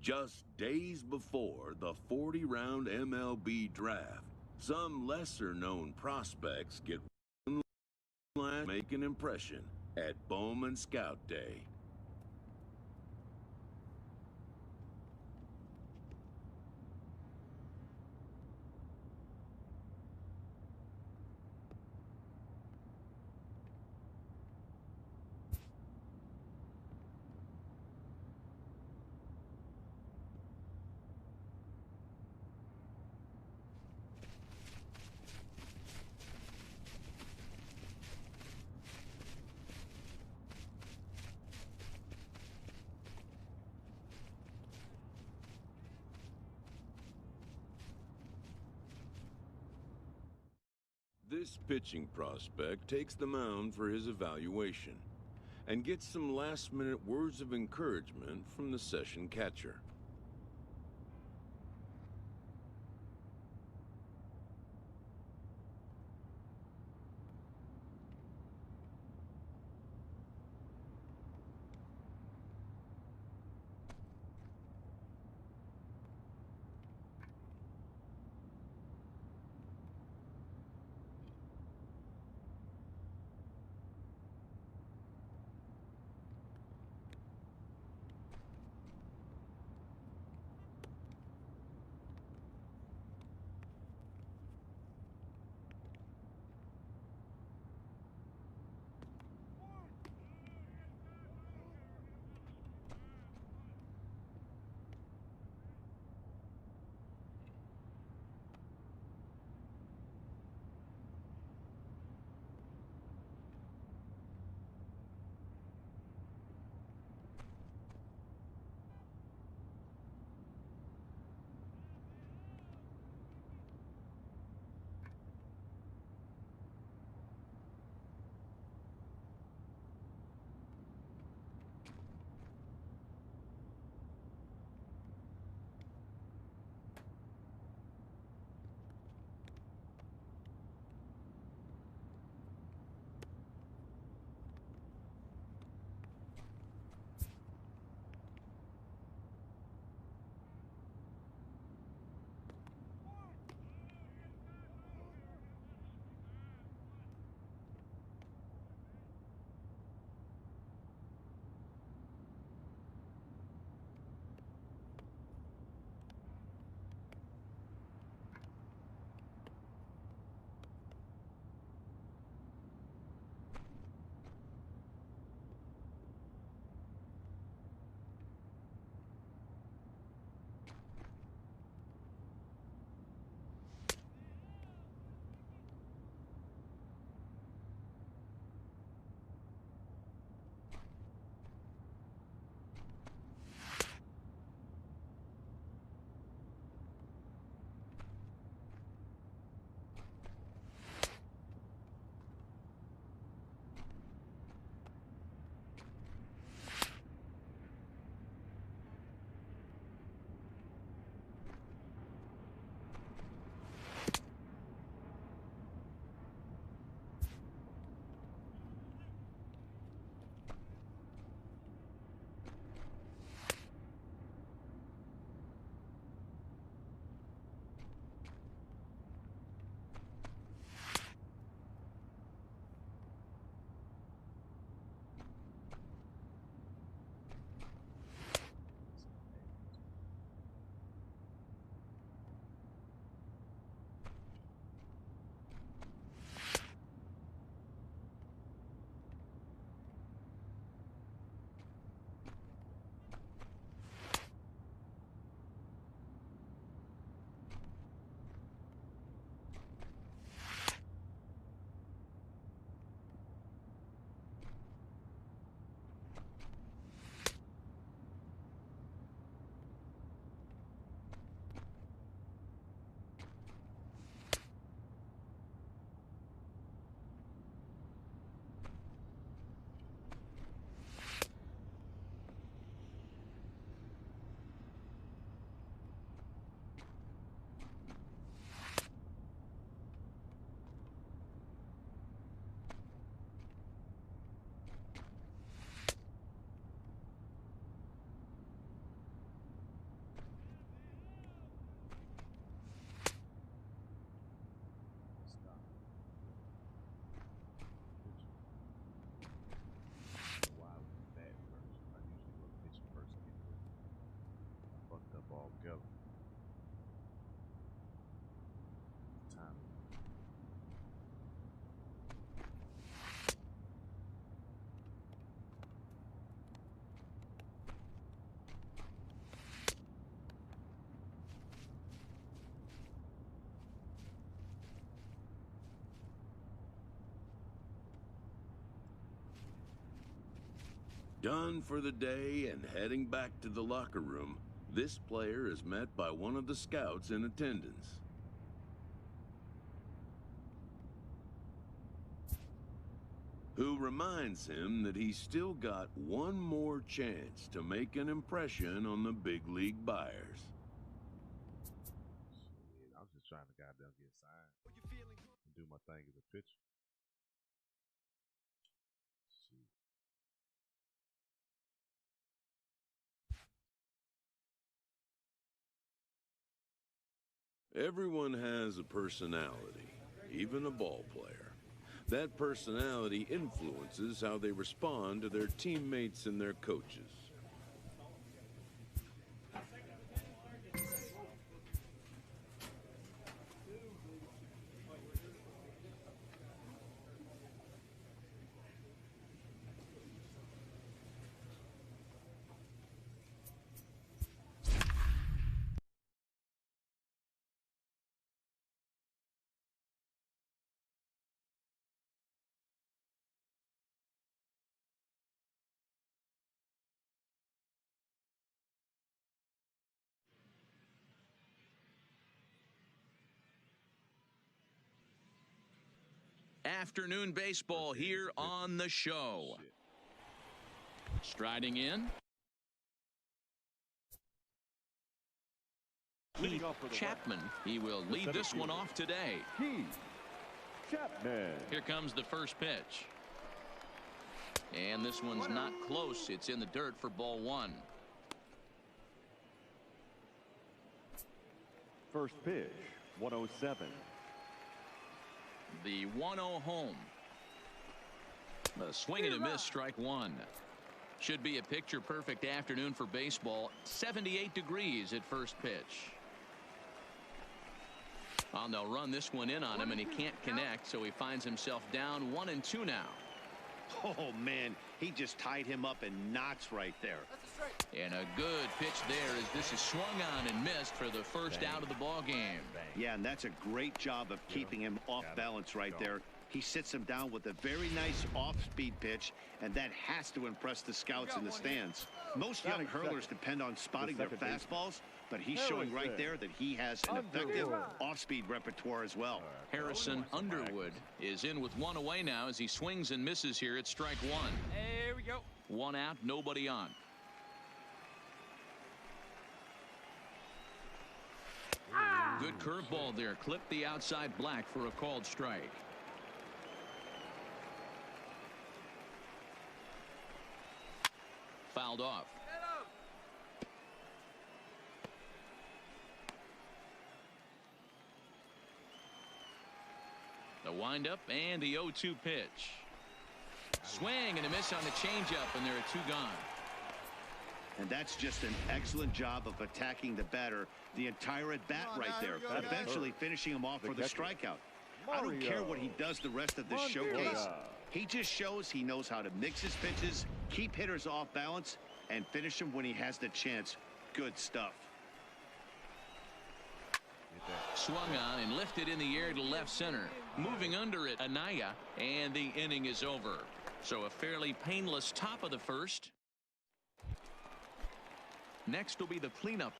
Just days before the 40-round MLB draft, some lesser-known prospects get make an impression at Bowman Scout Day. This pitching prospect takes the mound for his evaluation and gets some last-minute words of encouragement from the session catcher. together. Time. Done for the day and heading back to the locker room, this player is met by one of the scouts in attendance. Who reminds him that he's still got one more chance to make an impression on the big league buyers. Shit, I was just trying to goddamn get signed and do my thing as a pitcher. Everyone has a personality, even a ball player. That personality influences how they respond to their teammates and their coaches. Afternoon baseball here on the show. Striding in, Keith Chapman. He will lead this one off today. Keith Chapman. Here comes the first pitch. And this one's not close. It's in the dirt for ball one. First pitch, 107. The 1-0 home. A swing and a miss, strike one. Should be a picture-perfect afternoon for baseball. 78 degrees at first pitch. And they'll run this one in on him, and he can't connect, so he finds himself down 1-2 now. Oh, man, he just tied him up in knots right there. And a good pitch there as this is swung on and missed for the first out of the ball game. Yeah, and that's a great job of keeping him off balance right there. He sits him down with a very nice off-speed pitch, and that has to impress the scouts in the stands. Most young hurlers depend on spotting their fastballs, but he's showing right there that he has an effective off-speed repertoire as well. Harrison Underwood is in with one away now as he swings and misses here at strike one. There we go. One out, nobody on. Good curveball there. Clipped the outside black for a called strike. Fouled off. The windup and the 0-2 pitch. Swing and a miss on the changeup, and there are two gone. And that's just an excellent job of attacking the batter the entire at bat right there, eventually finishing him off for the strikeout. I don't care what he does the rest of this showcase. He just shows he knows how to mix his pitches, keep hitters off balance, and finish them when he has the chance. Good stuff. Swung on and lifted in the air to left center. Moving under it, Anaya, and the inning is over. So a fairly painless top of the first. Next will be the cleanup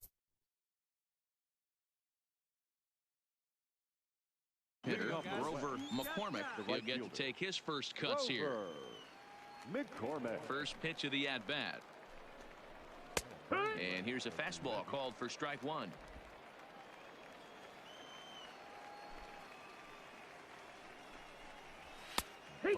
hitter, Grover McCormick. He'll get to take his first cuts here. McCormick. First pitch of the at-bat. And here's a fastball called for strike one.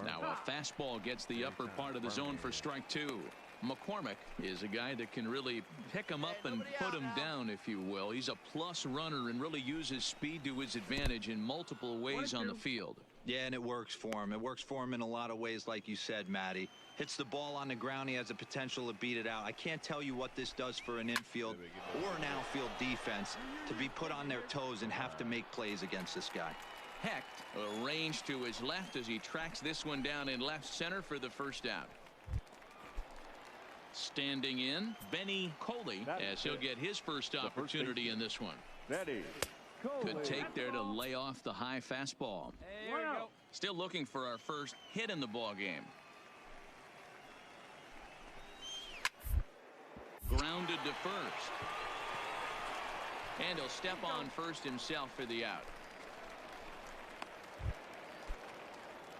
Now a fastball gets the upper part of the zone for strike two. McCormick is a guy that can really pick him up and put him down, if you will. He's a plus runner and really uses speed to his advantage in multiple ways on the field. Yeah, and it works for him. It works for him in a lot of ways, like you said, Matty. Hits the ball on the ground. He has the potential to beat it out. I can't tell you what this does for an infield or an outfield defense to be put on their toes and have to make plays against this guy. Hecht arranged to his left as he tracks this one down in left center for the first out. Standing in, Benny Coley, as he'll get his first opportunity in this one. Good take there to lay off the high fastball. Still looking for our first hit in the ball game. Grounded to first. And he'll step on first himself for the out.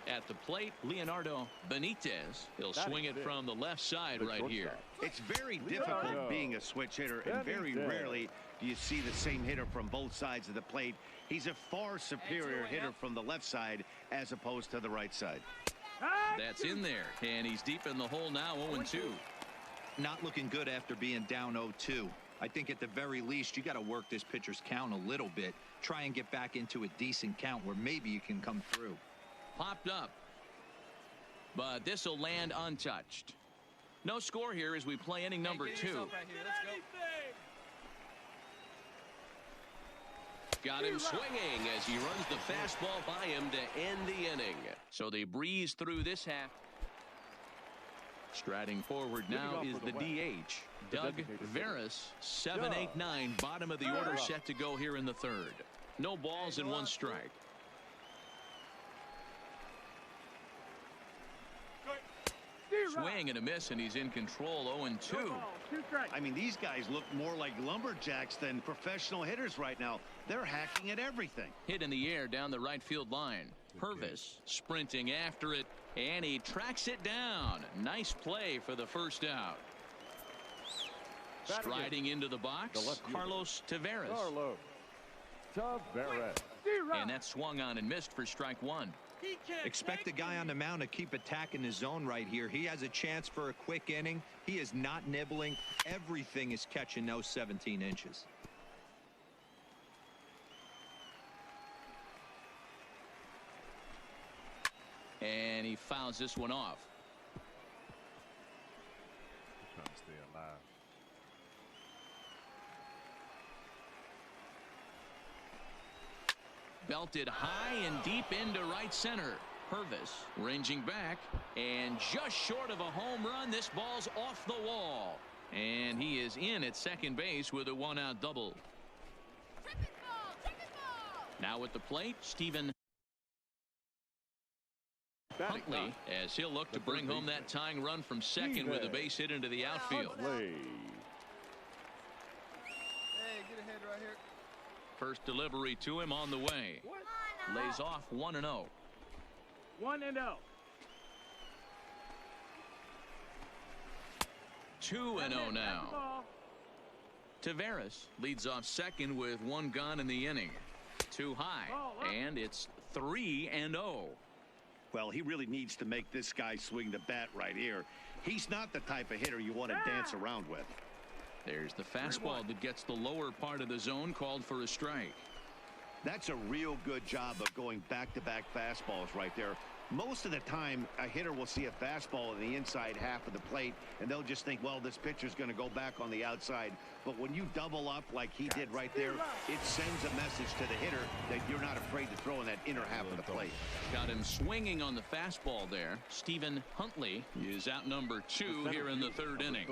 At the plate, Leonardo Benitez. He'll swing it from the left side right here. It's very difficult being a switch hitter, and very rarely do you see the same hitter from both sides of the plate. He's a far superior hitter from the left side as opposed to the right side. That's in there, and he's deep in the hole now, 0-2. Not looking good after being down 0-2. I think at the very least you got to work this pitcher's count a little bit. Try and get back into a decent count where maybe you can come through. Popped up, but this will land untouched. No score here as we play inning number 2. Got him swinging as he runs the fastball by him to end the inning. So they breeze through this half. Striding forward now is the DH, Doug Veras. 7-8-9, bottom of the order, set to go here in the third. No balls and 1 strike. Swing and a miss, and he's in control. 0-2. I mean, these guys look more like lumberjacks than professional hitters right now. They're hacking at everything. Hit in the air down the right field line. Purvis sprinting after it, and he tracks it down. Nice play for the first out. Striding into the box, Carlos Taveras. And that swung on and missed for strike 1. Expect the guy on the mound to keep attacking the zone right here. He has a chance for a quick inning. He is not nibbling. Everything is catching those 17 inches. And he fouls this one off. Trying to stay alive. Belted high and deep into right center. Purvis ranging back, and just short of a home run. This ball's off the wall, and he is in at second base with a 1-out double. Now at the plate, Stephen Huntley, as he'll look to bring home that tying run from second with a base hit into the outfield. First delivery to him on the way. Lays off 1-0. 1-0. 2-0 now. Taveras leads off second with 1 gone in the inning. Too high, and it's 3-0. Well, he really needs to make this guy swing the bat right here. He's not the type of hitter you want to dance around with. There's the fastball that gets the lower part of the zone, called for a strike. That's a real good job of going back-to-back fastballs right there. Most of the time, a hitter will see a fastball in the inside half of the plate, and they'll just think, well, this pitcher's going to go back on the outside. But when you double up like he did right there, it sends a message to the hitter that you're not afraid to throw in that inner half of the plate. Got him swinging on the fastball there. Stephen Huntley is out number 2 here in the third inning.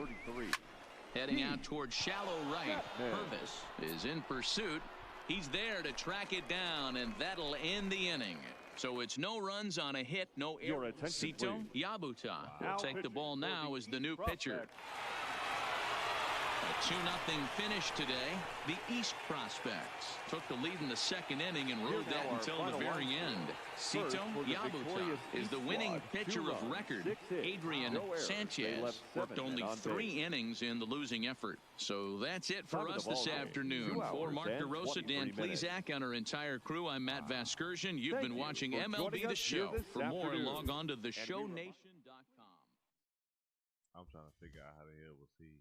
Heading out towards shallow right. Purvis is in pursuit. He's there to track it down, and that'll end the inning. So it's no runs on a hit, no errors. Sito Yabuta will take the ball now as the new pitcher. A 2-0 finish today. The East Prospects took the lead in the second inning and rode that until the very end. Sito Yabuta is the winning pitcher of record. Adrian Sanchez worked only 3 innings in the losing effort. So that's it for us this afternoon. For Mark DeRosa, Dan Plesac, and our entire crew, I'm Matt Vasgersian. You've been watching MLB The Show. For more, log on to theshownation.com. I'm trying to figure out how the hell was he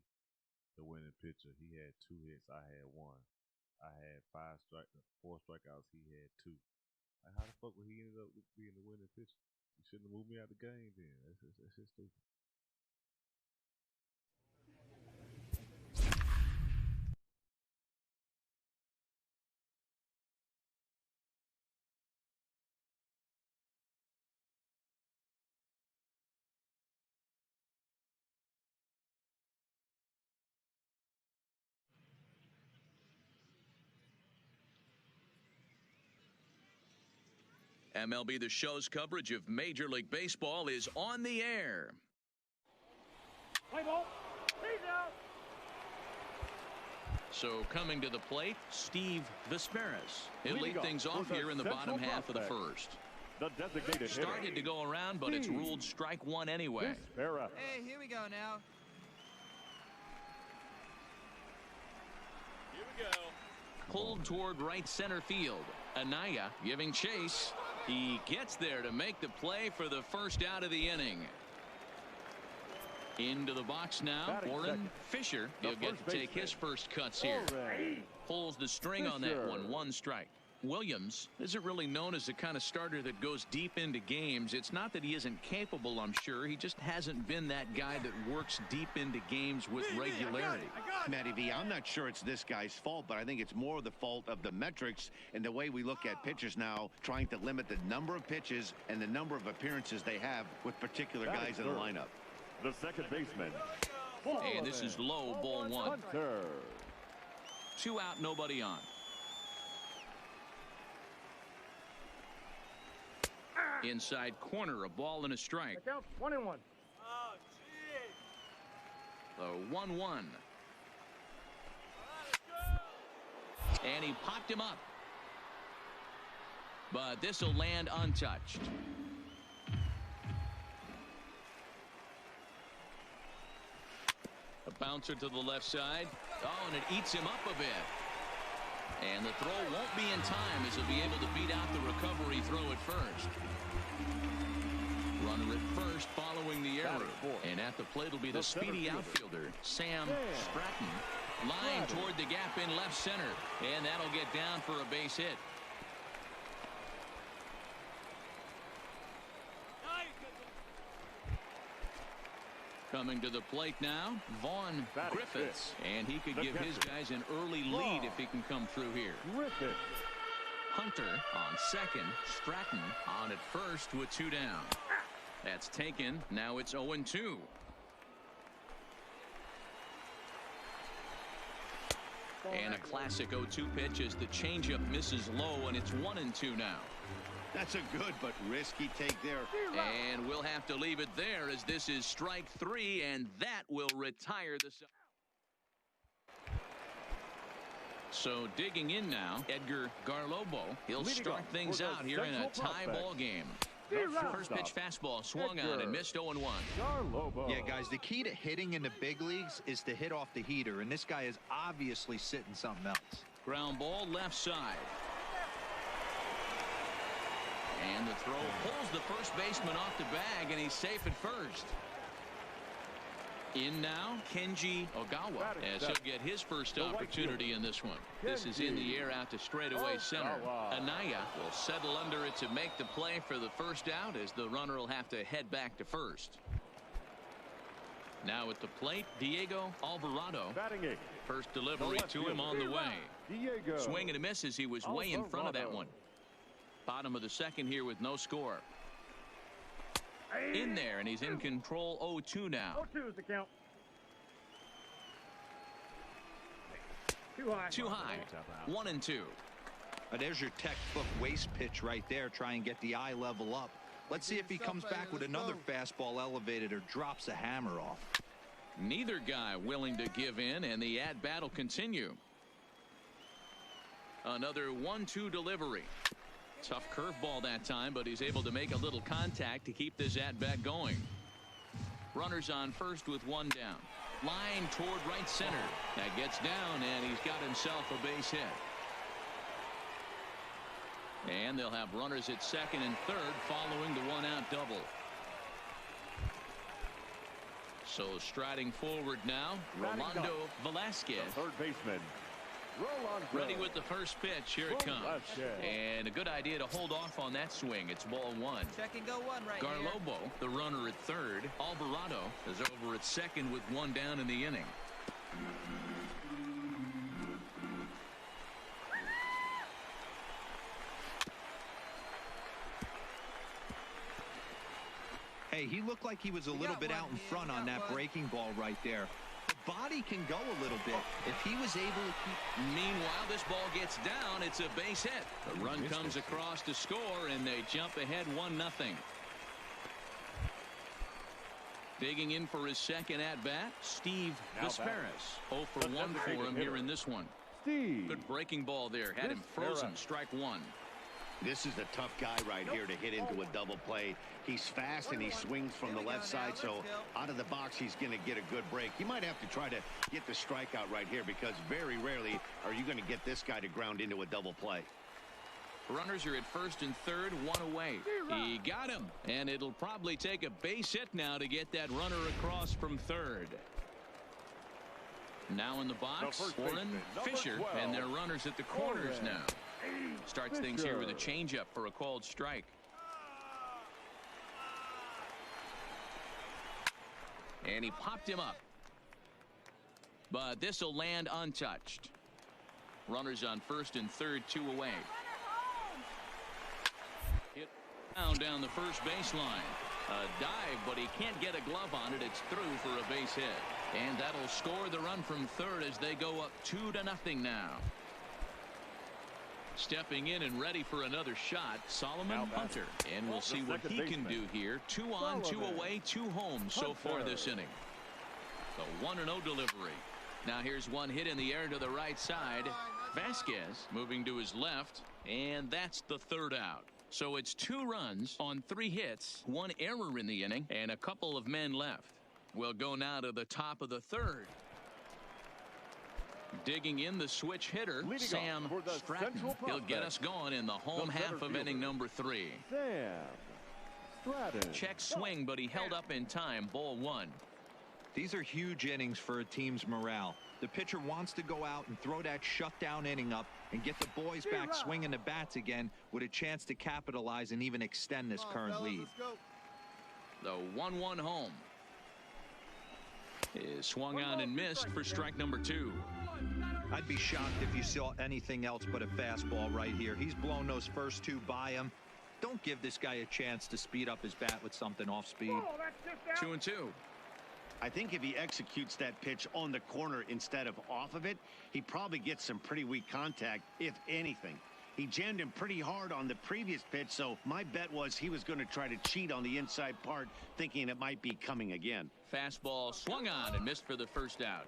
the winning pitcher. He had 2 hits. I had 1. I had 4 strikeouts. He had 2. Like, how the fuck would he end up being the winning pitcher? You shouldn't have moved me out the game then. That's just stupid. MLB The Show's coverage of Major League Baseball is on the air. Play ball. He's out. So coming to the plate, Steve Vesperis. He'll lead things off here in the bottom half of the first. The designated Started to go around, but it's ruled strike one anyway. Hey, here we go now. Here we go. Pulled toward right center field. Anaya giving chase. He gets there to make the play for the first out of the inning. Into the box now, Orrin Fisher. He'll get to take his first cuts here. Pulls the string on that one. One strike. Williams isn't really known as the kind of starter that goes deep into games. It's not that he isn't capable, I'm sure. He just hasn't been that guy that works deep into games with regularity. Matty V, I'm not sure it's this guy's fault, but I think it's more the fault of the metrics and the way we look at pitchers now, trying to limit the number of pitches and the number of appearances they have with particular guys in the lineup. The second baseman. And this is low, ball one. 2 out, nobody on. Inside corner, a ball and a strike. Count 1-1. The 1-1. And he popped him up. But this will land untouched. A bouncer to the left side. Oh, and it eats him up a bit. And the throw won't be in time as he'll be able to beat out the recovery throw at first. Runner at first following the error. And at the plate will be the speedy outfielder, Sam Stratton. Line toward the gap in left center. And that'll get down for a base hit. Coming to the plate now, Vaughn Griffiths. And he could give his guys an early lead if he can come through here. Hunter on second. Stratton on at first with 2 down. That's taken. Now it's 0-2. And a classic 0-2 pitch as the changeup misses low, and it's 1-2 now. That's a good but risky take there. And we'll have to leave it there as this is strike 3, and that will retire the. So digging in now, Edgar Garlobo. He'll start things out here in a tie ball game. First pitch fastball swung on and missed 0-1. Yeah, guys, the key to hitting in the big leagues is to hit off the heater, and this guy is obviously sitting something else. Ground ball left side. And the throw pulls the first baseman off the bag, and he's safe at first. In now, Kenji Ogawa, as he'll get his first opportunity in this one. This is in the air out to straightaway center. Anaya will settle under it to make the play for the first out, as the runner will have to head back to first. Now at the plate, Diego Alvarado. First delivery to him on the way. Swing and a miss as he was way in front of that one. Bottom of the second here with no score. In there, and he's in control. 0-2 now. 0-2 is the count. Too high. Too high. 1-2. There's your textbook waste pitch right there. Try and get the eye level up. Let's see if he comes back with another fastball elevated or drops a hammer off. Neither guy willing to give in, and the at-bat will continue. Another 1-2 delivery. Tough curveball that time, but he's able to make a little contact to keep this at-bat going. Runners on first with 1 down. Line toward right center. That gets down, and he's got himself a base hit. And they'll have runners at second and third following the 1-out double. So striding forward now, Rolando Velasquez. Third baseman. Ready with the first pitch. Here it comes. And a good idea to hold off on that swing. It's ball one. Check and go one right Garlobo, the runner at third. Alvarado is over at second with one down in the inning. Hey, he looked like he was a little bit out in front on that breaking ball right there. The body can go a little bit if he was able to keep. Meanwhile, this ball gets down. It's a base hit. The run comes across to score, and they jump ahead 1-0. Digging in for his second at-bat, Steve Vesperis. 0 for 1 for him here in this one. Good breaking ball there. Had him frozen. Strike one. This is a tough guy right here to hit into a double play. He's fast and he swings from the left side, so out of the box he's going to get a good break. He might have to try to get the strikeout right here because very rarely are you going to get this guy to ground into a double play. Runners are at first and third, one away. He got him, and it'll probably take a base hit now to get that runner across from third. Now in the box, Warren, Fisher, and their runners at the corners now. Starts things here with a changeup for a called strike. And he popped him up. But this will land untouched. Runners on first and third, 2 away. Hit down the first baseline. A dive, but he can't get a glove on it. It's through for a base hit. And that'll score the run from third as they go up 2-0 now. Stepping in and ready for another shot, Solomon Hunter. And we'll see what he can do here. 2 on, 2 away, 2 home so far this inning. The 1-0 delivery. Now here's one hit in the air to the right side. Vasquez moving to his left, and that's the third out. So it's 2 runs on 3 hits, 1 error in the inning, and a couple of men left. We'll go now to the top of the third. Digging in the switch hitter, Sam Stratton. He'll get us going in the home half of inning number 3. Check swing, but he held up in time. Ball 1. These are huge innings for a team's morale. The pitcher wants to go out and throw that shutdown inning up and get the boys back swinging the bats again with a chance to capitalize and even extend this current lead. The 1-1 home is swung on and missed for strike number 2. I'd be shocked if you saw anything else but a fastball right here. He's blown those first 2 by him. Don't give this guy a chance to speed up his bat with something off speed. 2-2. I think if he executes that pitch on the corner instead of off of it, he probably gets some pretty weak contact, if anything. He jammed him pretty hard on the previous pitch, so my bet was he was going to try to cheat on the inside part, thinking it might be coming again. Fastball swung on and missed for the first out.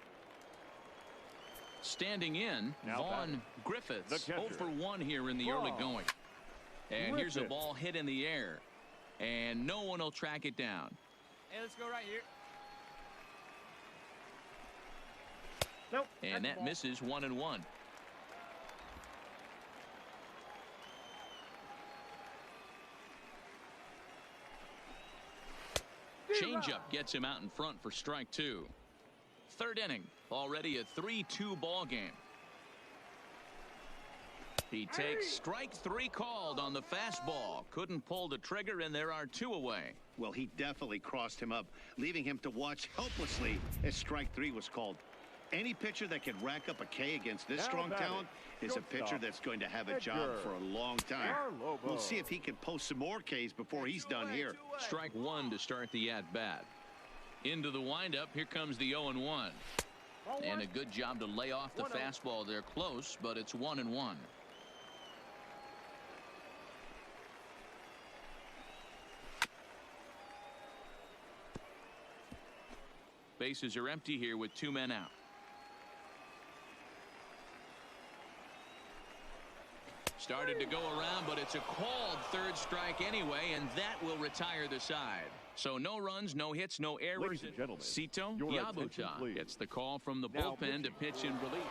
Standing in, Vaughn Griffiths, 0 for 1 here in the early going. And here's a ball hit in the air, and no one will track it down. Hey, let's go right here. Nope. And that misses 1-1. Changeup gets him out in front for strike 2. Third inning, already a 3-2 ball game. He takes strike 3 called on the fastball. Couldn't pull the trigger, and there are 2 away. Well, he definitely crossed him up, leaving him to watch helplessly as strike 3 was called. Any pitcher that can rack up a K against this strong talent is a pitcher that's going to have a job for a long time. We'll see if he can post some more Ks before he's done here. Strike 1 to start the at-bat. Into the windup, here comes the 0-1. And a good job to lay off the fastball there close, but it's 1-1. Bases are empty here with 2 men out. Started to go around, but it's a called third strike anyway, and that will retire the side. So no runs, no hits, no errors. Sito Yabuta gets the call from the bullpen to pitch in relief.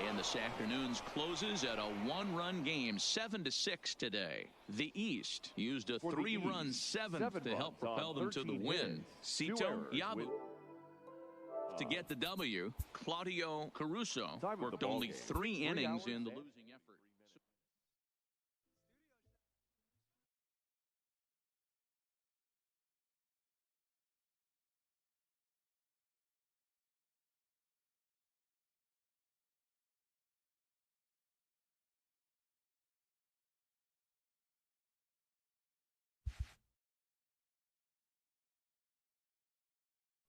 And this afternoon's closes at a 1-run game, 7-6 today. The East used a 3-run 7th to help propel them to the win. Sito Yabuta. to get the W. Claudio Caruso worked only 3 innings in the losing effort.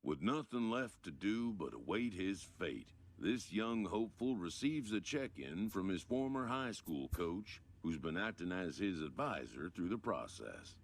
With nothing left to do but await his fate, this young hopeful receives a check-in from his former high school coach, who's been acting as his advisor through the process.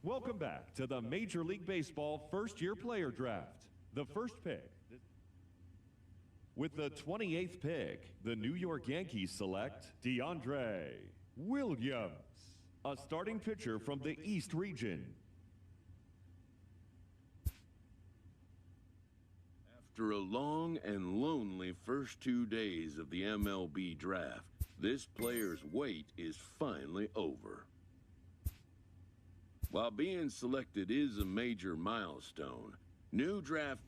Welcome back to the Major League Baseball first-year player draft. The first pick. With the 28th pick, the New York Yankees select DeAndre Williams, a starting pitcher from the East region. After a long and lonely first 2 days of the MLB draft, this player's wait is finally over. While being selected is a major milestone, new draft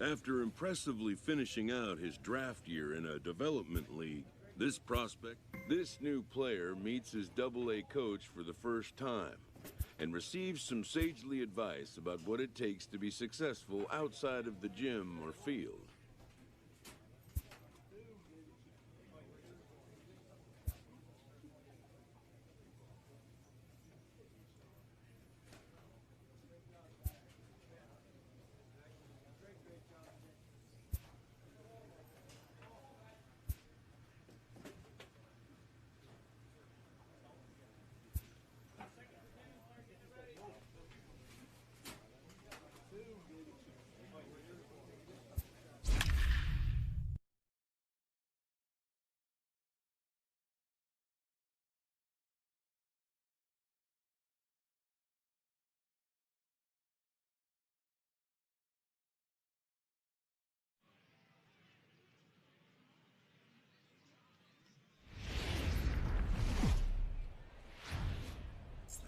After impressively finishing out his draft year in a development league, this new player meets his Double-A coach for the first time and receives some sagely advice about what it takes to be successful outside of the gym or field.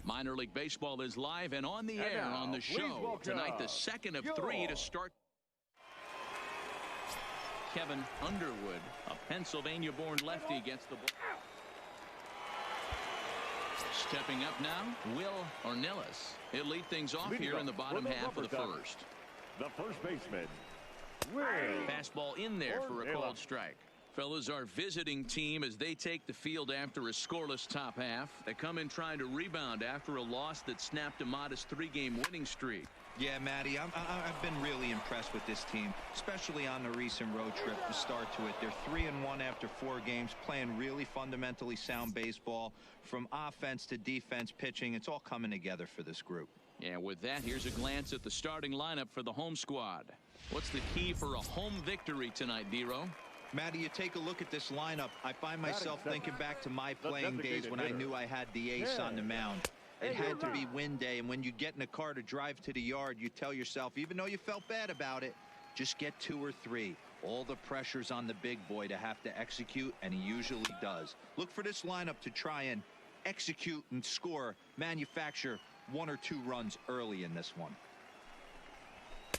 Minor League Baseball is live and on the air on the show. Tonight, the second of 3 to start. Kevin Underwood, a Pennsylvania-born lefty, gets the ball. Stepping up now, Will Ornelas. He'll lead things off here in the bottom half of the first. The first baseman, Will. Fastball in there for a called strike. Fellas, our visiting team, as they take the field after a scoreless top half, they come in trying to rebound after a loss that snapped a modest 3-game winning streak. Yeah, Matty, I've been really impressed with this team, especially on the recent road trip to start to it. They're 3-1 after 4 games, playing really fundamentally sound baseball. From offense to defense, pitching, it's all coming together for this group. Yeah, with that, here's a glance at the starting lineup for the home squad. What's the key for a home victory tonight, Dero? Matty, you take a look at this lineup. I find myself thinking back to my playing days when I knew I had the ace on the mound. It had to be win day, and when you get in a car to drive to the yard, you tell yourself, even though you felt bad about it, just get 2 or 3. All the pressure's on the big boy to have to execute, and he usually does. Look for this lineup to try and execute and score, manufacture 1 or 2 runs early in this one.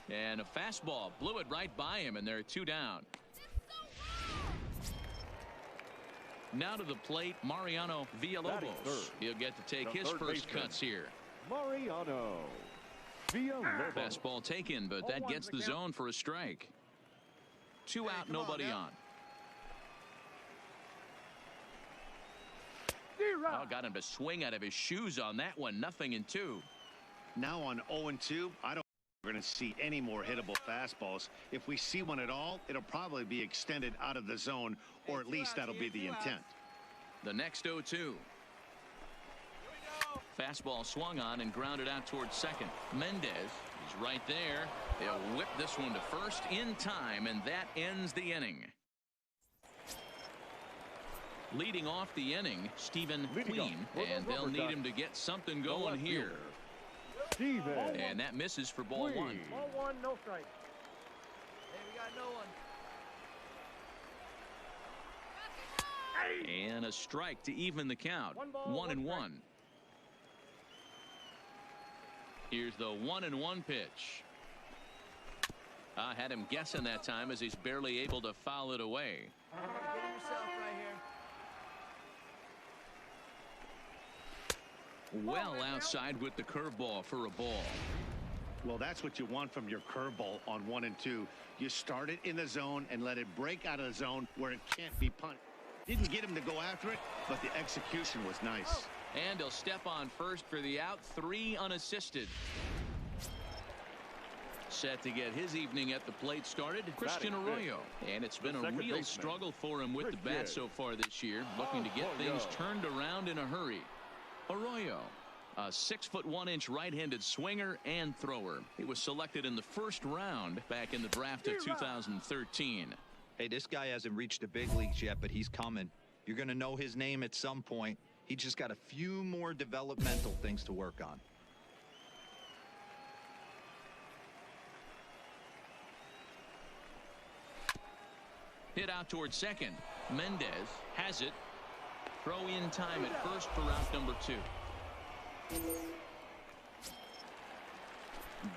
And a fastball blew it right by him, and they're 2 down. Now to the plate, Mariano Villalobos. He'll get to take his first cuts here. Mariano Villalobos. Fastball taken, but that gets the zone for a strike. 2 out, nobody on. Oh, got him to swing out of his shoes on that one. 0-2. Now on 0-2, I don't think we're going to see any more hittable fastballs. If we see one at all, it'll probably be extended out of the zone, or at least that'll be the intent. The next 0-2. Fastball swung on and grounded out towards second. Mendez is right there. They'll whip this one to first in time, and that ends the inning. Leading off the inning, Stephen Queen, and they'll need him to get something going here. And that misses for ball 1. Ball 1, no strike. Hey, we got no one. And a strike to even the count. 1-1. Here's the 1-1 pitch. I had him guessing that time as he's barely able to foul it away. Get yourself right here. Well outside with the curveball for a ball. Well, that's what you want from your curveball on 1 and 2. You start it in the zone and let it break out of the zone where it can't be punched. Didn't get him to go after it, but the execution was nice. And he'll step on first for the out. 3 unassisted. Set to get his evening at the plate started, Christian Arroyo. And it's been a real struggle for him with the bat so far this year, looking to get things turned around in a hurry. Arroyo, a 6'1" right-handed swinger and thrower. He was selected in the first round back in the draft of 2013. Hey, this guy hasn't reached the big leagues yet, but he's coming. You're going to know his name at some point. He just got a few more developmental things to work on. Hit out towards second. Mendez has it. Throw in time at first for out number 2.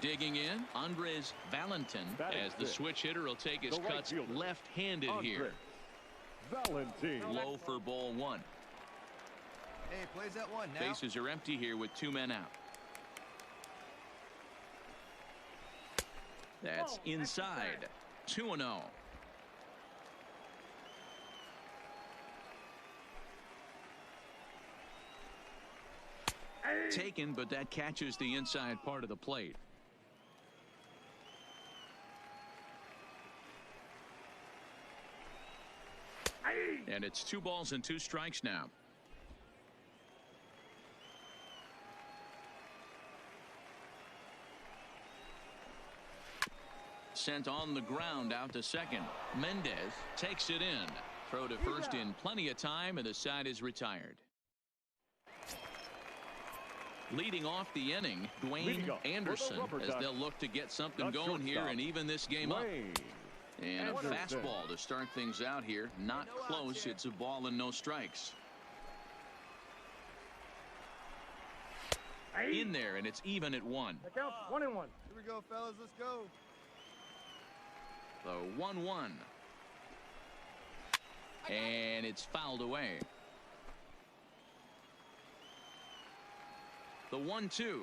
Digging in, Andres Valentin, as the switch hitter will take his cuts left-handed here. Low for ball 1. Hey, plays that 1 now. Bases are empty here with 2 men out. That's inside. 2-0. Taken, but that catches the inside part of the plate. And it's 2 balls and 2 strikes now. Sent on the ground out to second. Mendez takes it in. Throw to first in plenty of time, and the side is retired. Leading off the inning, Dwayne Anderson, as they'll look to get something going here and even this game up. And a fastball to start things out here. Not close. It's a ball and no strikes. In there, and it's even at 1. The count's 1-1. Here we go, fellas. Let's go. The 1-1. And it's fouled away. The 1-2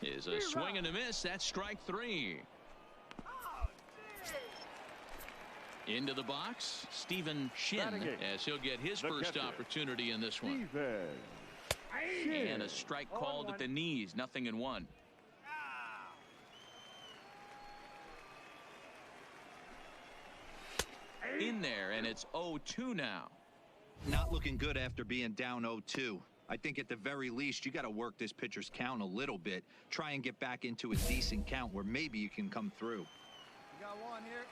is a swing and a miss. That's strike 3. Into the box, Stephen Shin, as he'll get his first opportunity in this one. And a strike called at the knees. 0-1. In there, and it's 0-2 now. Not looking good after being down 0-2. I think at the very least you got to work this pitcher's count a little bit. Try and get back into a decent count where maybe you can come through. We got 1 here.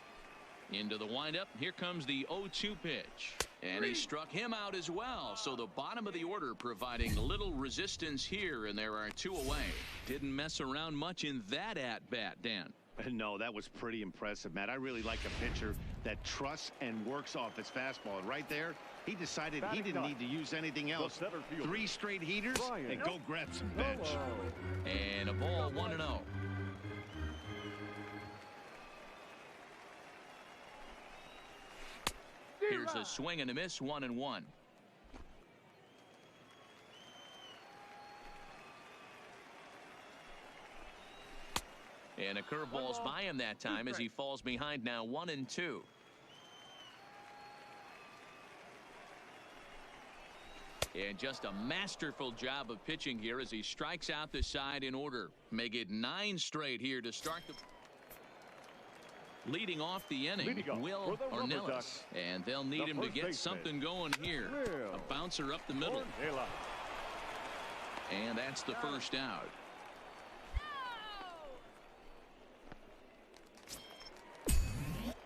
Into the windup. Here comes the 0-2 pitch. And he struck him out as well. So the bottom of the order providing little resistance here, and there are 2 away. Didn't mess around much in that at-bat, Dan. No, that was pretty impressive, Matt. I really like a pitcher that trusts and works off his fastball. And right there, he decided he didn't need to use anything else. 3 straight heaters and go grab some bench. And a ball 1-0. Here's a swing and a miss. 1-1. And And a curveball's by him that time as he falls behind now 1-2. And just a masterful job of pitching here as he strikes out the side in order. Make it 9 straight here to start the... Leading off the inning, Will Ornelas. And they'll need him to get something going here. A bouncer up the middle. And that's the first out.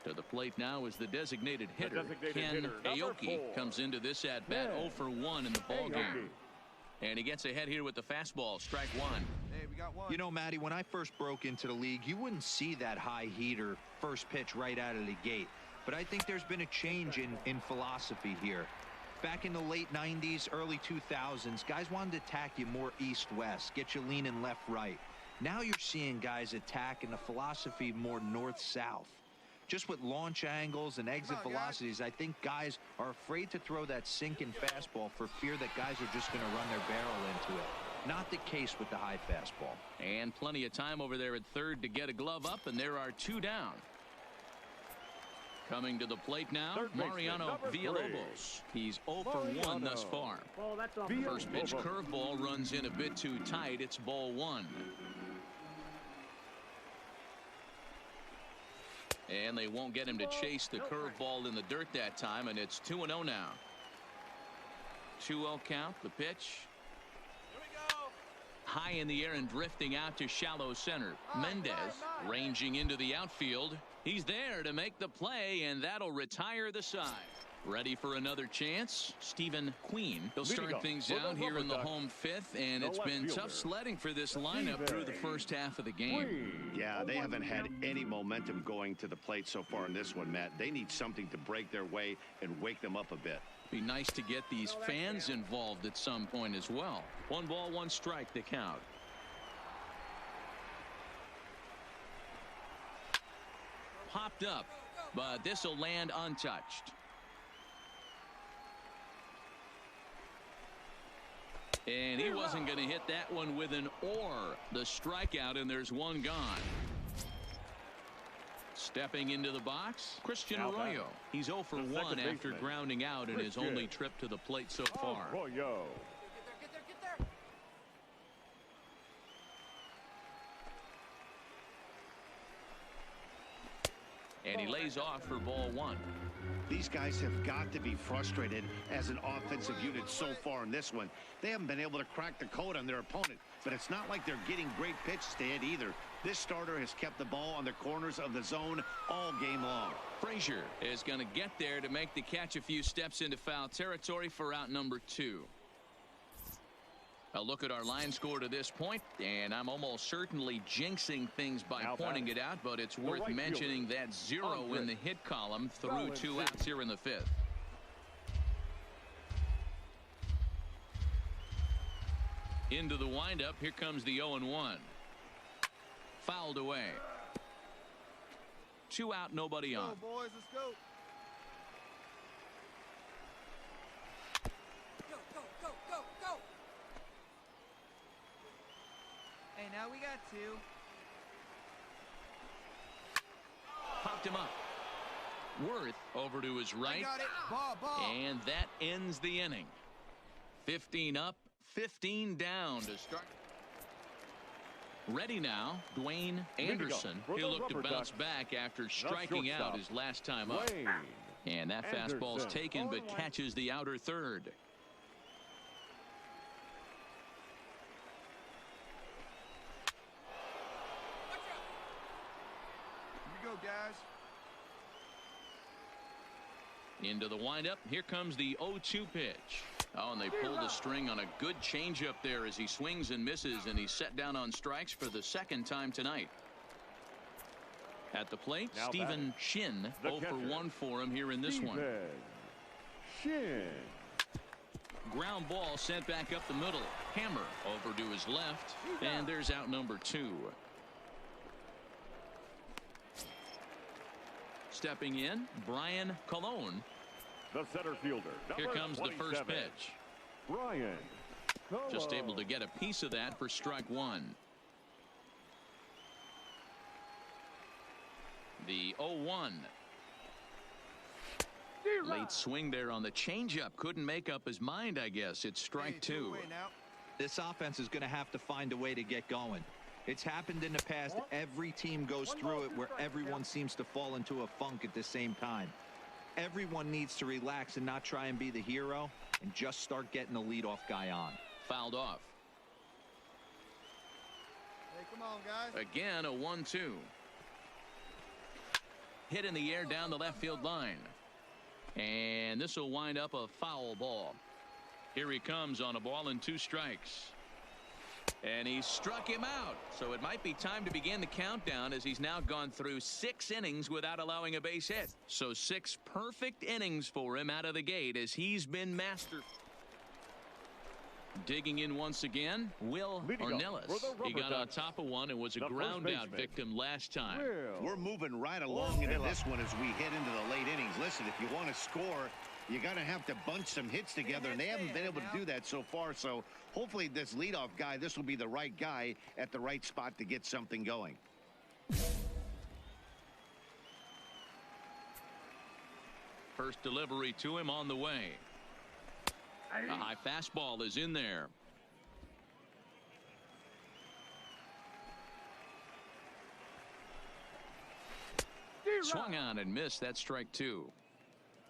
To the plate now is the designated hitter. Ken Aoki comes into this at bat 0 for 1 in the ball game. And he gets ahead here with the fastball. Strike one. Hey, we got one. You know, Matty, when I first broke into the league, you wouldn't see that high heater first pitch right out of the gate. But I think there's been a change in philosophy here. Back in the late 90s, early 2000s, guys wanted to attack you more east-west, get you leaning left-right. Now you're seeing guys attack in a philosophy more north-south. Just with launch angles and exit velocities, I think guys are afraid to throw that sinking fastball for fear that guys are just going to run their barrel into it. Not the case with the high fastball. And plenty of time over there at third to get a glove up, and there are 2 down. Coming to the plate now, Mariano Villalobos. He's 0 for 1 thus far. First pitch curveball runs in a bit too tight. It's ball 1. And they won't get him to chase the curveball in the dirt that time, and it's 2-0 now. 2-0 count, the pitch. Here we go. High in the air and drifting out to shallow center. Mendez ranging into the outfield. He's there to make the play, and that'll retire the side. Ready for another chance? Stephen Queen. He'll start things out here in the home 5th, and it's been tough sledding for this lineup through the first half of the game. Yeah, they haven't had any momentum going to the plate so far in this one, Matt. They need something to break their way and wake them up a bit. Be nice to get these fans involved at some point as well. 1 ball, 1 strike, the count. Popped up, but this will land untouched. And he wasn't going to hit that one with an or. The strikeout, and there's 1 gone. Stepping into the box, Christian Arroyo. He's 0 for 1 after grounding out in his only trip to the plate so far. Arroyo. Get there. And he lays off for ball 1. These guys have got to be frustrated as an offensive unit so far in this one. They haven't been able to crack the code on their opponent, but it's not like they're getting great pitches to hit either. This starter has kept the ball on the corners of the zone all game long. Frazier is going to get there to make the catch a few steps into foul territory for out number 2. A look at our line score to this point, and I'm almost certainly jinxing things by pointing it out, but it's worth mentioning that 0 in the hit column through 2 outs here in the 5th. Into the windup, here comes the 0-1. Fouled away. 2 out, nobody on. Go, boys, let's go. Go. Hey, now we got 2. Popped him up. Worth over to his right. Got it. Ball. And that ends the inning. 15 up, 15 down to start. Ready now, Dwayne Anderson. He'll look to bounce back after striking out his last time up. And that fastball's taken but catches the outer third. Here we go, guys. Into the windup. Here comes the 0-2 pitch. Oh, and they pulled the string on a good changeup there as he swings and misses, and he's set down on strikes for the 2nd time tonight. At the plate, Stephen Shin. 0 for 1 for him here in this one. Shin. Ground ball sent back up the middle. Hammer over to his left, and there's out number 2. Stepping in, Brian Colon. The center fielder. Here comes the first pitch. Brian Colon. Just able to get a piece of that for strike 1. The 0-1. Late swing there on the changeup. Couldn't make up his mind, I guess. It's strike two. This offense is going to have to find a way to get going. It's happened in the past. Every team goes through it where everyone seems to fall into a funk at the same time. Everyone needs to relax and not try and be the hero and just start getting the leadoff guy on. Fouled off. Hey, come on, guys. Again, a 1-2. Hit in the air down the left field line. And this will wind up a foul ball. Here he comes on a ball and 2 strikes. And he struck him out. So it might be time to begin the countdown, as he's now gone through 6 innings without allowing a base hit. So 6 perfect innings for him out of the gate, as he's been master. Digging in once again, Will Ornelas. He got on top of one and was a ground out victim last time. We're moving right along into this one as we head into the late innings. Listen, if you want to score, you got to have to bunch some hits together, and they haven't been able to do that so far. So hopefully this leadoff guy, this will be the right guy at the right spot to get something going. First delivery to him on the way. A high fastball is in there. Swung on and missed. That strike 2.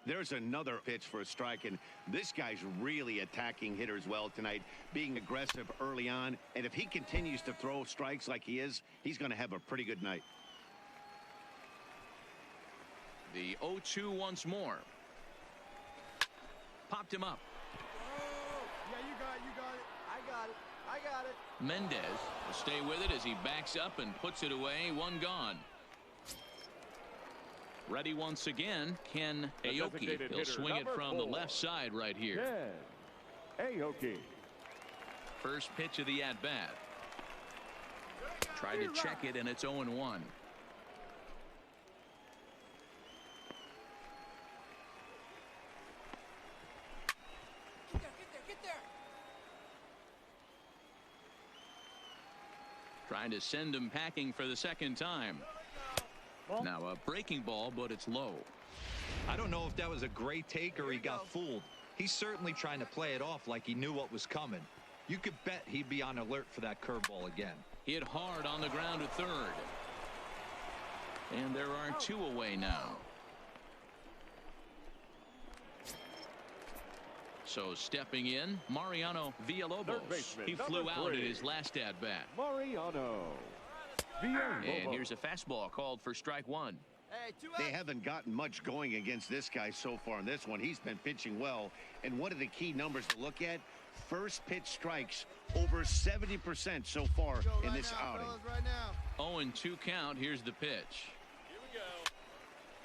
There's another pitch for a strike, and this guy's really attacking hitters well tonight, being aggressive early on. And if he continues to throw strikes like he is, he's going to have a pretty good night. The 0-2 once more. Popped him up. Yeah, you got it. I got it. Mendez will stay with it as he backs up and puts it away. 1 gone. Ready once again, Ken Aoki. He'll swing it from the left side right here. Aoki. First pitch of the at-bat. Tried to check it, and it's 0-1. Get there. Trying to send him packing for the second time. Now a breaking ball, but it's low. I don't know if that was a great take or he got fooled. He's certainly trying to play it off like he knew what was coming. You could bet he'd be on alert for that curveball again. Hit hard on the ground at third. And there are 2 away now. So stepping in, Mariano Villalobos. He flew out at his last at-bat. Mariano. And here's a fastball called for strike 1. Hey, 2 They haven't gotten much going against this guy so far in this one. He's been pitching well. And one of the key numbers to look at, first pitch strikes over 70% so far in this outing. Right now. 0-2 count. Here's the pitch.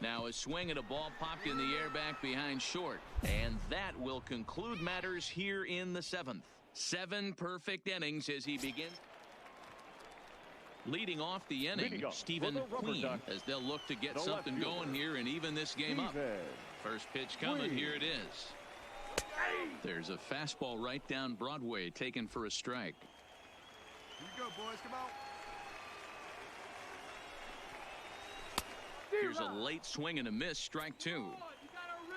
Now a swing and a ball popped in the air back behind short. And that will conclude matters here in the 7th. 7 perfect innings as he begins. Leading off the inning, Stephen Queen, as they'll look to get something going here and even this game up. First pitch coming. Here it is. There's a fastball right down Broadway, taken for a strike. Here you go, boys. Come on. Here's a late swing and a miss. Strike 2.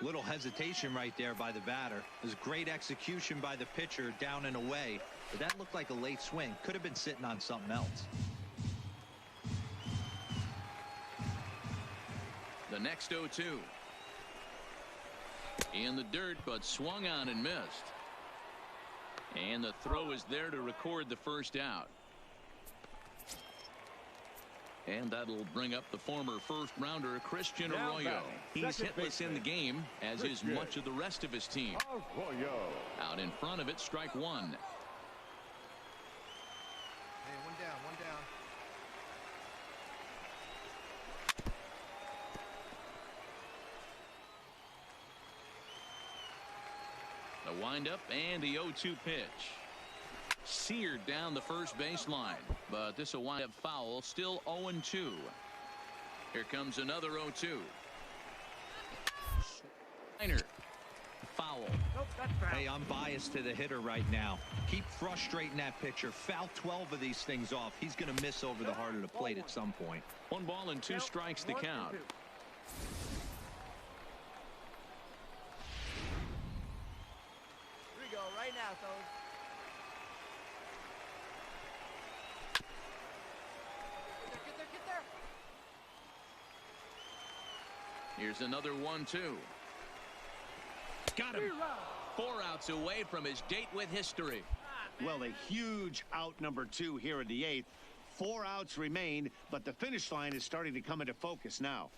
Little hesitation right there by the batter. There's great execution by the pitcher down and away, but that looked like a late swing. Could have been sitting on something else. The next 0-2. In the dirt, but swung on and missed. And the throw is there to record the first out. And that'll bring up the former first-rounder Christian Arroyo. He's hitless in the game, as is much of the rest of his team. Out in front of it, strike 1. Hey, 1 down, 1 down. The windup and the 0-2 pitch. Seared down the first baseline, but this will wind up foul. Still 0-2. Here comes another 0-2. Foul. Nope, that's foul. Hey, I'm biased to the hitter right now. Keep frustrating that pitcher. Foul 12 of these things off. He's going to miss over the heart of the plate at some point. 1 ball and 2 strikes the count. Here we go, right now, fellas. Get there. Here's another 1-2. Got him. 4 outs away from his date with history. Well, a huge out number 2 here in the 8th. 4 outs remain, but the finish line is starting to come into focus now.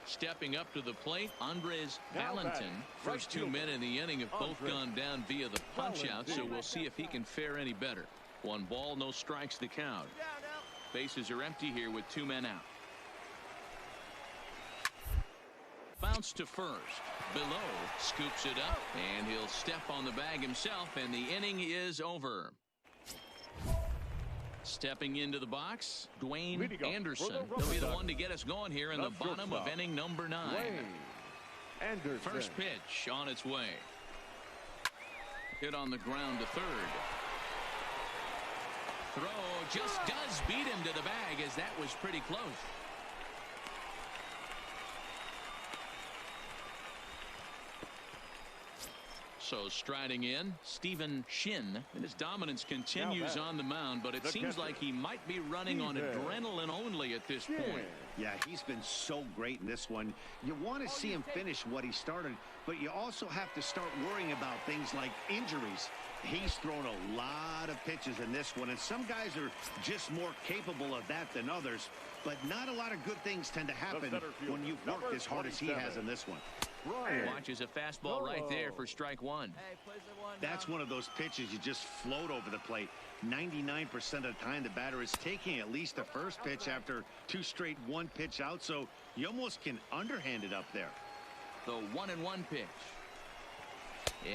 Stepping up to the plate, Andres Valentin. First 2 men in the inning have both gone down via the punch-out, so we'll see if he can fare any better. 1 ball, no strikes the count. Bases are empty here with 2 men out. Bounce to first. Below scoops it up, and he'll step on the bag himself, and the inning is over. Stepping into the box, Dwayne Anderson. He'll be the one to get us going here in the bottom of inning number 9. First pitch on its way. Hit on the ground to third. Throw just does beat him to the bag, as that was pretty close. So striding in, Stephen Shin, and his dominance continues on the mound, but it seems like he might be running on adrenaline only at this point. Yeah, he's been so great in this one. You want to see him finish what he started, but you also have to start worrying about things like injuries. He's thrown a lot of pitches in this one, and some guys are just more capable of that than others, but not a lot of good things tend to happen when you've worked as hard as he has in this one. Watches a fastball right there for strike 1. That's one of those pitches you just float over the plate. 99% of the time the batter is taking at least the first pitch after 2 straight 1-pitch out, so you almost can underhand it up there. The 1-1 pitch.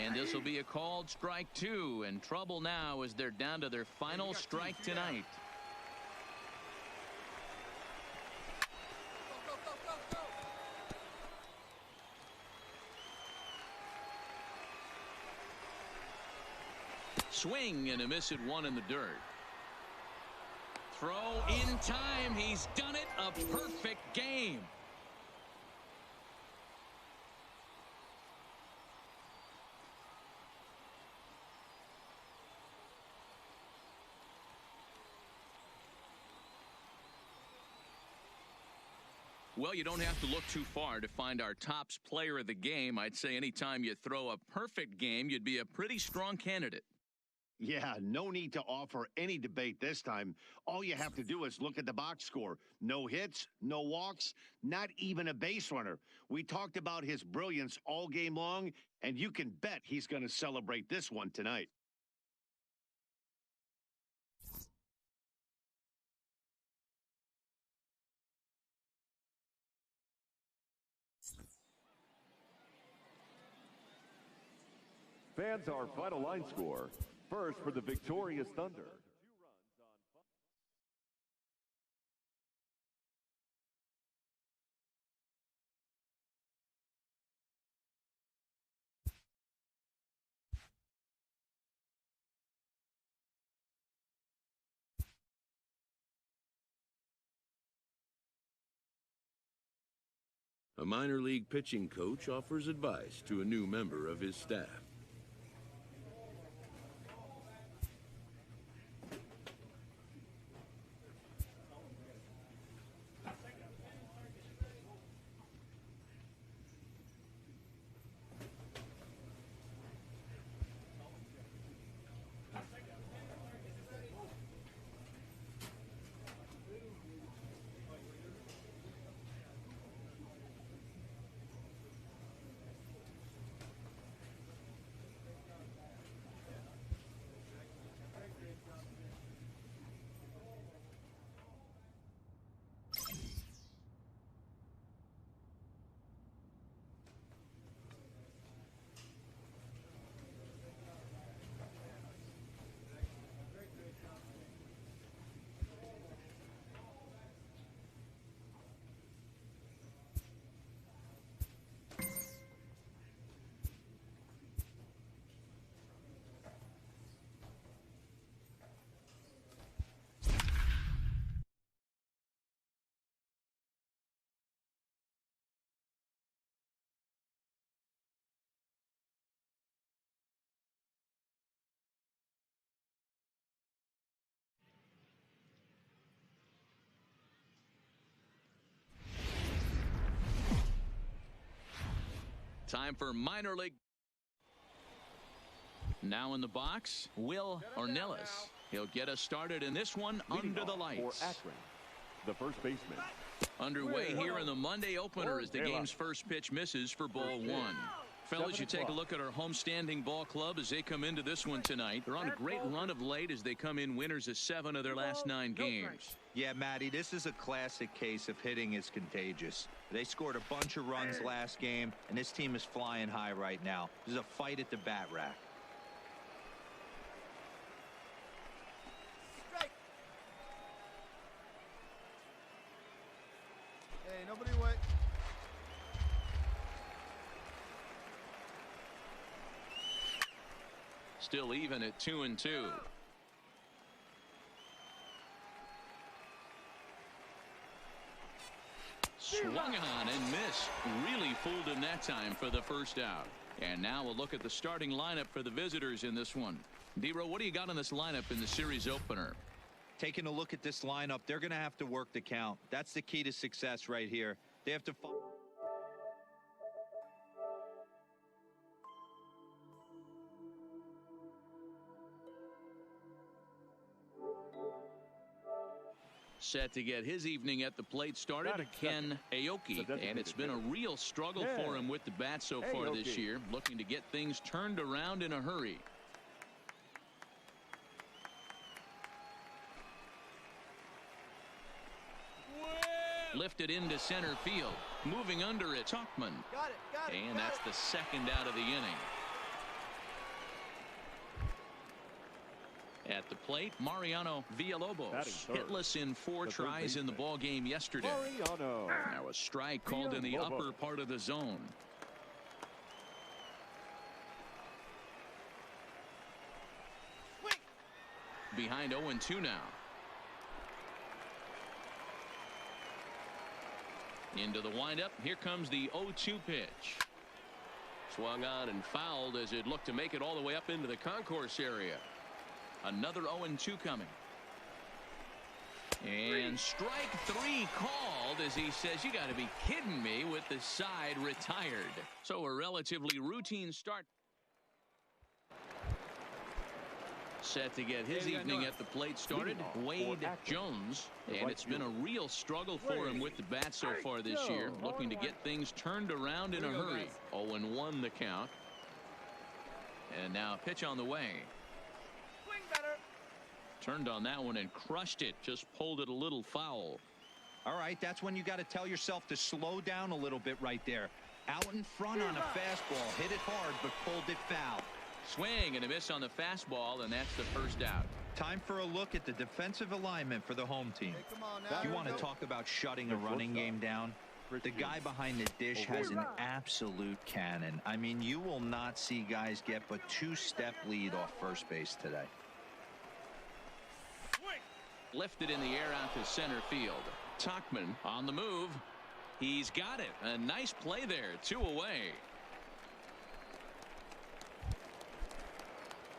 And this will be a called strike 2, and trouble now as they're down to their final strike tonight. Swing and a miss at 1 in the dirt. Throw in time. He's done it. A perfect game. Well, you don't have to look too far to find our tops player of the game. I'd say anytime you throw a perfect game, you'd be a pretty strong candidate. Yeah, no need to offer any debate this time. All you have to do is look at the box score. No hits, no walks, not even a base runner. We talked about his brilliance all game long, and you can bet he's going to celebrate this one tonight. Fans, our final line score. First for the victorious Thunder. A minor league pitching coach offers advice to a new member of his staff. Time for minor league. Now in the box, Will Ornelas. He'll get us started in this one under the lights. For Akron, the first baseman. Underway here in the Monday opener as the game's first pitch misses for ball one. Fellas, you take a look at our homestanding ball club as they come into this one tonight. They're on a great run of late as they come in winners of 7 of their last 9 games. Yeah, Matty, this is a classic case of hitting is contagious. They scored a bunch of runs last game, and this team is flying high right now. This is a fight at the bat rack. Hey, nobody wait. Still even at 2-2. Swung on and missed. Really fooled him that time for the first out. And now we'll look at the starting lineup for the visitors in this one. D-Row, what do you got on this lineup in the series opener? Taking a look at this lineup, they're going to have to work the count. That's the key to success right here. They have to set to get his evening at the plate started, Ken Aoki, and it's been a real struggle for him with the bat so far this year, looking to get things turned around in a hurry. Lifted into center field, moving under it, Tuchman, and that's the second out of the inning. At the plate, Mariano Villalobos, hitless in 4 tries in the ball game yesterday. Now a strike called in the upper part of the zone. Behind 0-2 now. Into the windup. Here comes the 0-2 pitch. Swung on and fouled as it looked to make it all the way up into the concourse area. Another 0-2 coming. And strike 3 called as he says, you got to be kidding me, with the side retired. So a relatively routine start. Set to get his evening at the plate started, Wade Jones, and it's been a real struggle for him with the bat so far this year, looking to get things turned around in a hurry. 0-1 the count. And now a pitch on the way. Turned on that one and crushed it, just pulled it a little foul. All right, that's when you got to tell yourself to slow down a little bit right there. Out in front on a fastball, hit it hard but pulled it foul. Swing and a miss on the fastball, and that's the first out. Time for a look at the defensive alignment for the home team. You want to talk about shutting a running game down? The guy behind the dish has an absolute cannon. I mean, you will not see guys get but 2-step lead off first base today. Lifted in the air out to center field. Tuchman on the move. He's got it. A nice play there. 2 away.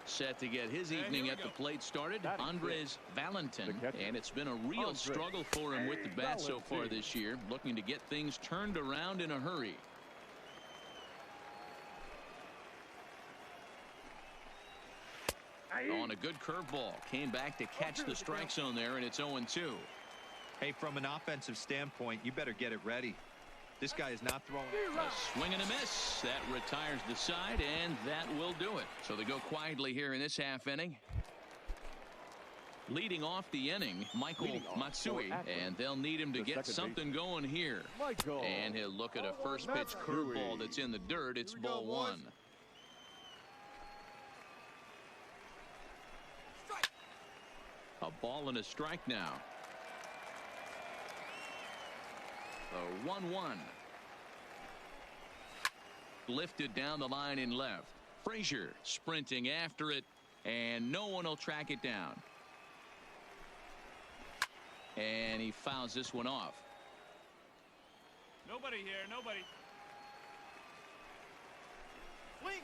Set to get his evening at the plate started, Andres Valentin, and it's been a real struggle for him with the bat so far this year, looking to get things turned around in a hurry. On a good curveball, came back to catch the strike zone there, and it's 0-2. Hey, from an offensive standpoint, you better get it ready. This guy is not throwing. A swing and a miss. That retires the side, and that will do it. So they go quietly here in this half inning. Leading off the inning, Michael Matsui, and they'll need him to get something going here. And he'll look at a first pitch curveball that's in the dirt. It's ball 1. A ball and a strike now. A 1-1. Lifted down the line in left. Frazier sprinting after it, and no one will track it down. And he fouls this one off. Nobody here, nobody. Swing.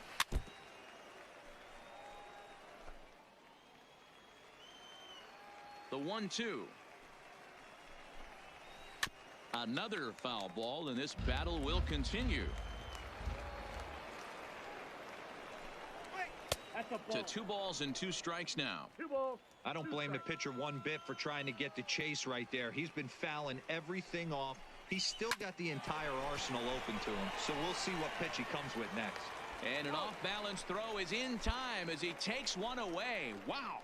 The 1-2. Another foul ball, and this battle will continue. To 2 balls and 2 strikes now. I don't blame the pitcher one bit for trying to get the chase right there. He's been fouling everything off. He's still got the entire arsenal open to him. So we'll see what pitch he comes with next. And an off-balance throw is in time as he takes one away. Wow.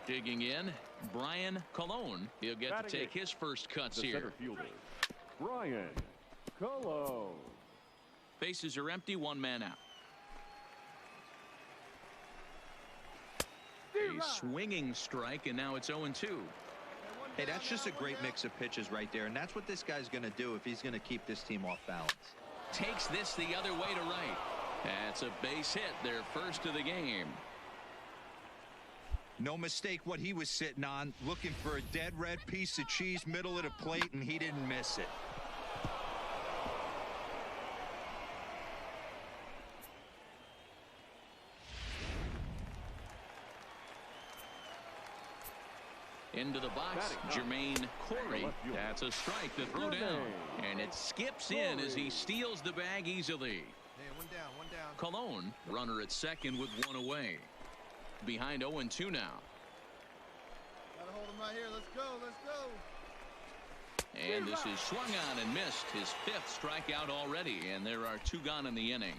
Digging in, Brian Colon. He'll get to take his first cuts the here. Center fielder, Brian Colon. Bases are empty, 1 man out. A swinging strike, and now it's 0-2. Hey, that's just a great mix of pitches right there, and that's what this guy's going to do if he's going to keep this team off balance. Takes this the other way to right. That's a base hit, their first of the game. No mistake what he was sitting on, looking for a dead red piece of cheese middle of the plate, and he didn't miss it. Into the box, Jermaine Corey. That's a strike to throw down. And it skips in as he steals the bag easily. Hey, 1 down, 1 down. Colon, runner at second with 1 away. Behind 0-2 now. Gotta hold him right here. Let's go, let's go. And this is swung on and missed. His 5th strikeout already, and there are 2 gone in the inning.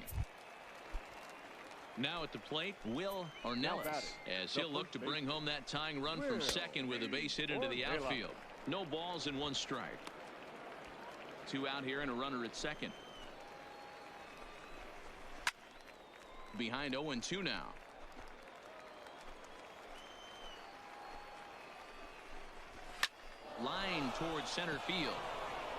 Now at the plate, Will Ornelas, as he'll look to bring home that tying run from second with a base hit into the outfield. No balls and 1 strike. 2 out here and a runner at second. Behind 0-2 now. Line towards center field.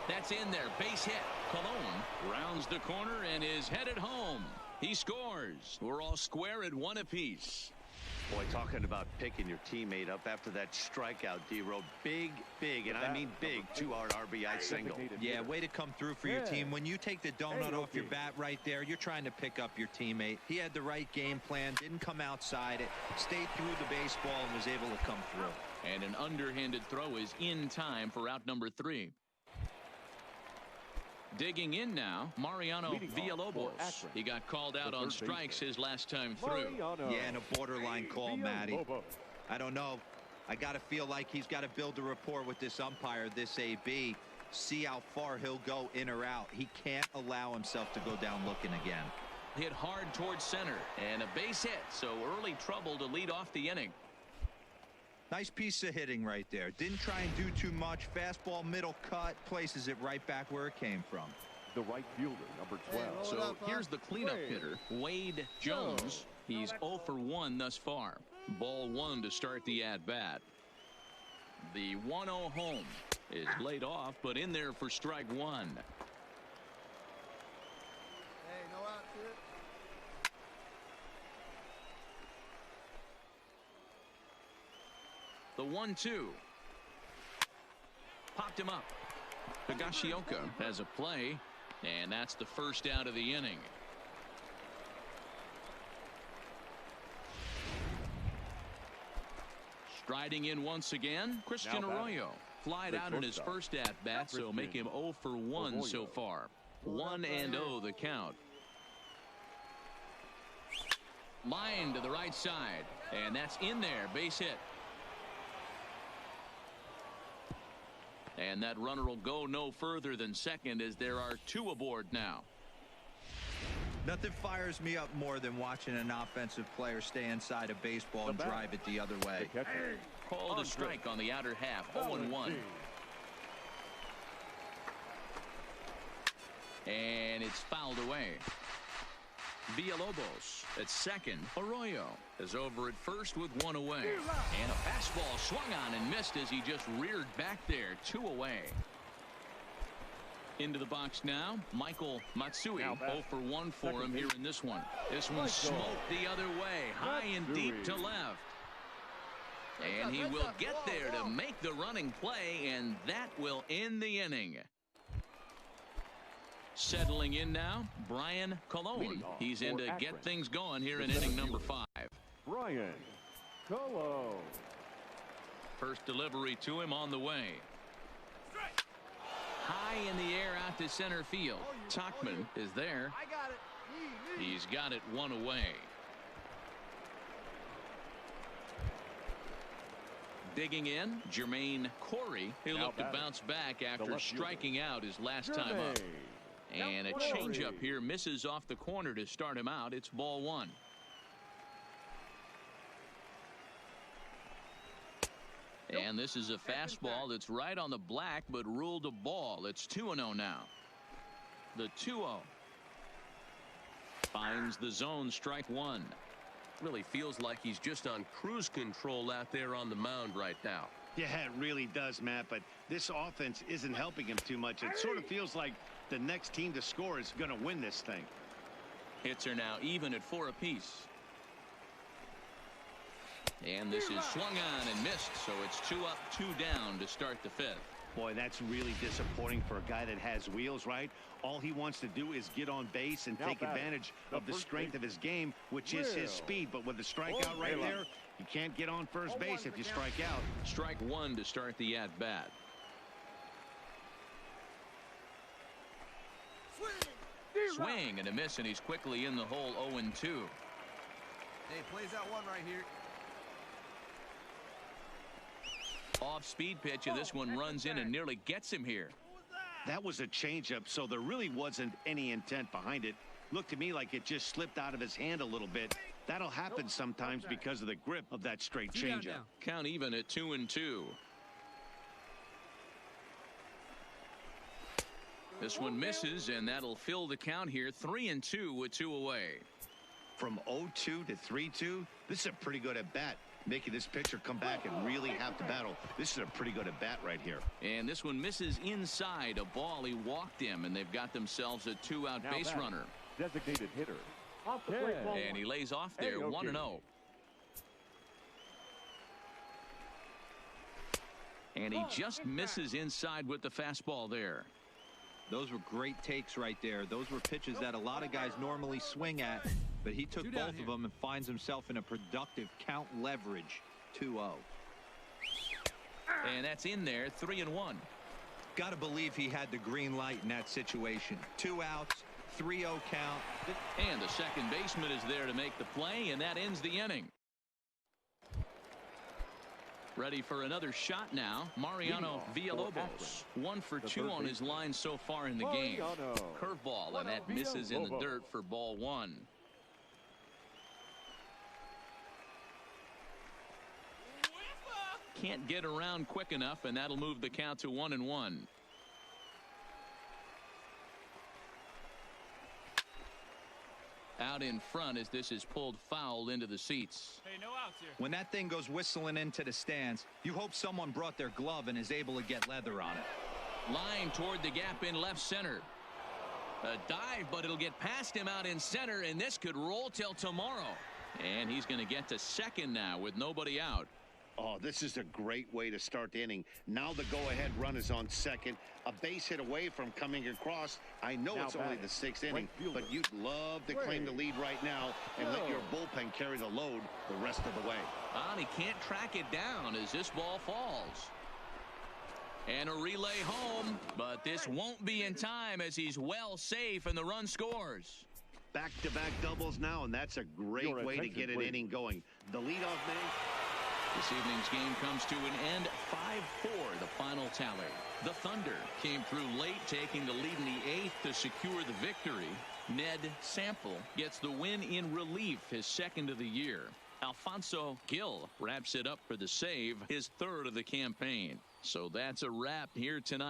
That's in there. Base hit. Colon rounds the corner and is headed home. He scores. We're all square at 1 apiece. Boy, talking about picking your teammate up after that strikeout, D-Row. Big, and I mean big, 2-hard RBI single. Yeah, way to come through for your team. When you take the donut off your bat right there, you're trying to pick up your teammate. He had the right game plan, didn't come outside it, stayed through the baseball, and was able to come through. And an underhanded throw is in time for out number 3. Digging in now, Mariano Villalobos. He got called out on strikes his last time through. Yeah, and a borderline call, Matty. I don't know. I got to feel like he's got to build a rapport with this umpire, this AB. See how far he'll go in or out. He can't allow himself to go down looking again. Hit hard towards center, and a base hit, so early trouble to lead off the inning. Nice piece of hitting right there. Didn't try and do too much. Fastball, middle cut, places it right back where it came from. The right fielder, number 12. So here's the cleanup hitter, Wade Jones. He's 0 for 1 thus far. Ball 1 to start the at-bat. The 1-0 home is laid off, but in there for strike 1. Hey, no out to it. The 1-2. Popped him up. Higashioka has a play, and that's the first out of the inning. Striding in once again, Christian Arroyo. Flied out in his first at-bat, so make him 0 for 1 so far. 1-0 the count. Line to the right side, and that's in there. Base hit. And that runner will go no further than second as there are 2 aboard now. Nothing fires me up more than watching an offensive player stay inside a baseball and drive it the other way. Called a strike on the outer half. 0-1. And it's fouled away. Villalobos at second. Arroyo is over at first with 1 away. And a fastball swung on and missed as he just reared back there. 2 away. Into the box now, Michael Matsui. 0 for 1 for him here in this one. This one smoked the other way, high and deep to left. And he will get there to make the running play, and that will end the inning. Settling in now, Brian Colon. He's in to get things going here in inning number 5. Brian Colon. First delivery to him on the way. High in the air out to center field. Tuchman is there. I got it. He's got it one away. Digging in, Jermaine Corey. He'll look to bounce back after striking out his last time up. And a changeup here misses off the corner to start him out. It's ball one. And this is a fastball that's right on the black but ruled a ball. It's 2-0 now. The 2-0. Finds the zone, strike one. Really feels like he's just on cruise control out there on the mound right now. Yeah, it really does, Matt, but this offense isn't helping him too much. It sort of feels like the next team to score is going to win this thing. Hits are now even at 4 apiece. And this is swung on and missed, so it's 2 up, 2 down to start the 5th. Boy, that's really disappointing for a guy that has wheels, right? All he wants to do is get on base and take advantage of the strength of his game, which is his speed. But with the strikeout right there, you can't get on first base if you strike out. Strike one to start the at-bat. Swing and a miss, and he's quickly in the hole 0-2. Hey, plays out one right here. Off-speed pitch, and this one runs in and nearly gets him here. That was a changeup, so there really wasn't any intent behind it. Looked to me like it just slipped out of his hand a little bit. That'll happen sometimes because of the grip of that straight changeup. Count even at 2-2. This one misses, and that'll fill the count here. 3-2 with 2 away. From 0-2 to 3-2, this is a pretty good at bat. Making this pitcher come back and really have to battle. This is a pretty good at bat right here. And this one misses inside a ball. He walked him, and they've got themselves a 2-out base runner. Designated hitter. And he lays off there, 1-0. And he just misses inside with the fastball there. Those were great takes right there. Those were pitches that a lot of guys normally swing at, but he took both of them and finds himself in a productive count leverage 2-0. And that's in there, 3-1. Got to believe he had the green light in that situation. 2 outs, 3-0 count. And the second baseman is there to make the play, and that ends the inning. Ready for another shot now. Mariano Villalobos. 1 for 2 on his line so far in the game. Curveball, and that misses in the dirt for ball one. Can't get around quick enough, and that'll move the count to 1-1. Out in front as this is pulled foul into the seats. Hey, no outs here. When that thing goes whistling into the stands, you hope someone brought their glove and is able to get leather on it. Line toward the gap in left center. A dive, but it'll get past him out in center, and this could roll till tomorrow. And he's going to get to second now with nobody out. Oh, this is a great way to start the inning. Now the go-ahead run is on second. A base hit away from coming across. I know it's only the 6th inning, but you'd love to claim the lead right now and let your bullpen carry the load the rest of the way. And he can't track it down as this ball falls. And a relay home, but this won't be in time as he's well safe and the run scores. Back-to-back doubles now, and that's a great way to get an inning going. The leadoff man. This evening's game comes to an end, 5-4, the final tally. The Thunder came through late, taking the lead in the 8th to secure the victory. Ned Sample gets the win in relief, his 2nd of the year. Alfonso Gil wraps it up for the save, his 3rd of the campaign. So that's a wrap here tonight.